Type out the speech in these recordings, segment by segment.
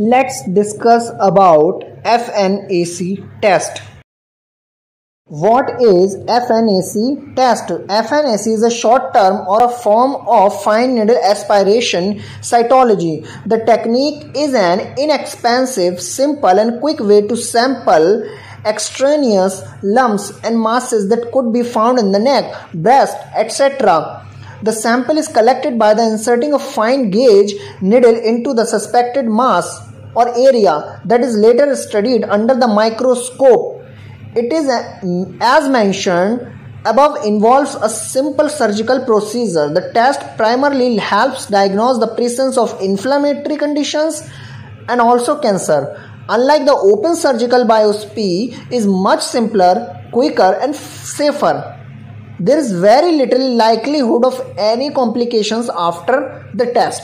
Let's discuss about FNAC test. What is FNAC test? FNAC is a short term or a form of fine needle aspiration cytology. The technique is an inexpensive, simple and quick way to sample extraneous lumps and masses that could be found in the neck, breast, etc. The sample is collected by the inserting a fine gauge needle into the suspected mass or area that is later studied under the microscope. It is, as mentioned above, involves a simple surgical procedure. The test primarily helps diagnose the presence of inflammatory conditions and also cancer. Unlike the open surgical biopsy, is much simpler, quicker and safer. There is very little likelihood of any complications after the test.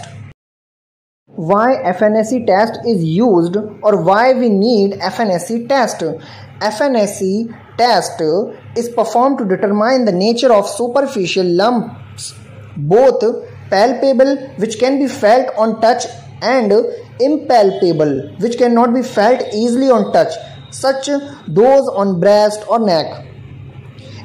Why FNAC test is used, or why we need FNAC test? FNAC test is performed to determine the nature of superficial lumps, both palpable, which can be felt on touch, and impalpable, which cannot be felt easily on touch, such those on breast or neck.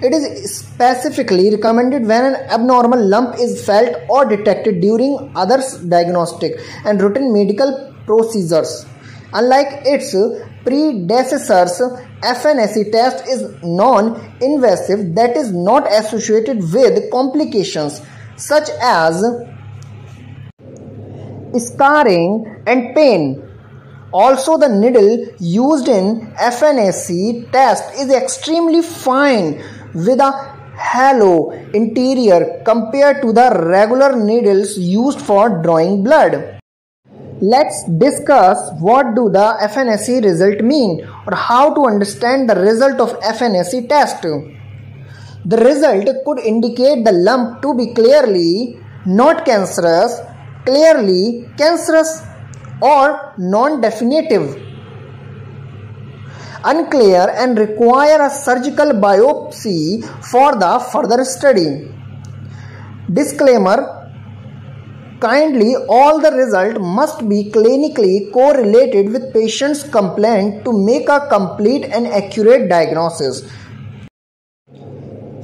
It is specifically recommended when an abnormal lump is felt or detected during other diagnostic and routine medical procedures. Unlike its predecessors, FNAC test is non-invasive, that is not associated with complications such as scarring and pain. Also, the needle used in FNAC test is extremely fine with a hollow interior compared to the regular needles used for drawing blood. Let's discuss what do the FNAC result mean, or how to understand the result of FNAC test. The result could indicate the lump to be clearly not cancerous, clearly cancerous, or non-definitive, unclear, and require a surgical biopsy for the further study. Disclaimer: kindly, all the result must be clinically correlated with patient's complaint to make a complete and accurate diagnosis.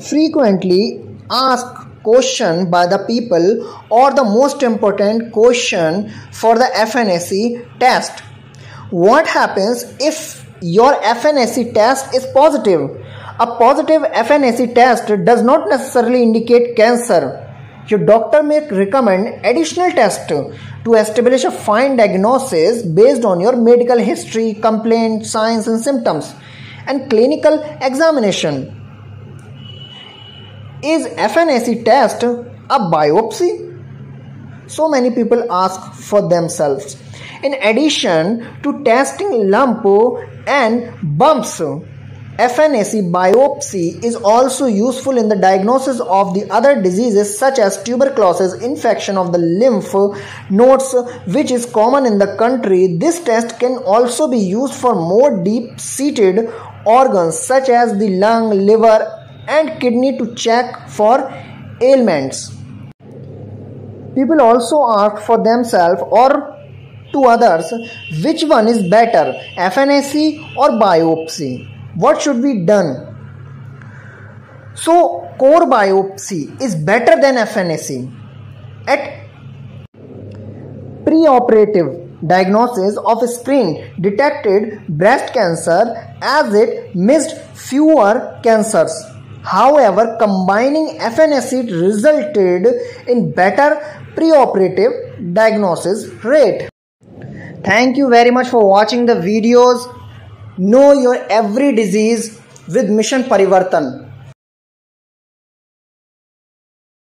Frequently asked question by the people, or the most important question for the FNAC test: what happens if your FNAC test is positive? A positive FNAC test does not necessarily indicate cancer. Your doctor may recommend additional tests to establish a fine diagnosis based on your medical history, complaint, signs and symptoms, and clinical examination. Is FNAC test a biopsy? So many people ask for themselves. In addition to testing lump and bumps, FNAC biopsy is also useful in the diagnosis of the other diseases such as tuberculosis, infection of the lymph nodes, which is common in the country. This test can also be used for more deep-seated organs such as the lung, liver and kidney to check for ailments. People also ask for themselves or to others, which one is better, FNAC or biopsy? What should be done? So, core biopsy is better than FNAC. At preoperative diagnosis of screen detected breast cancer as it missed fewer cancers. However, combining FNAC resulted in better preoperative diagnosis rate. Thank you very much for watching the videos. Know your every disease with Mission Parivartan.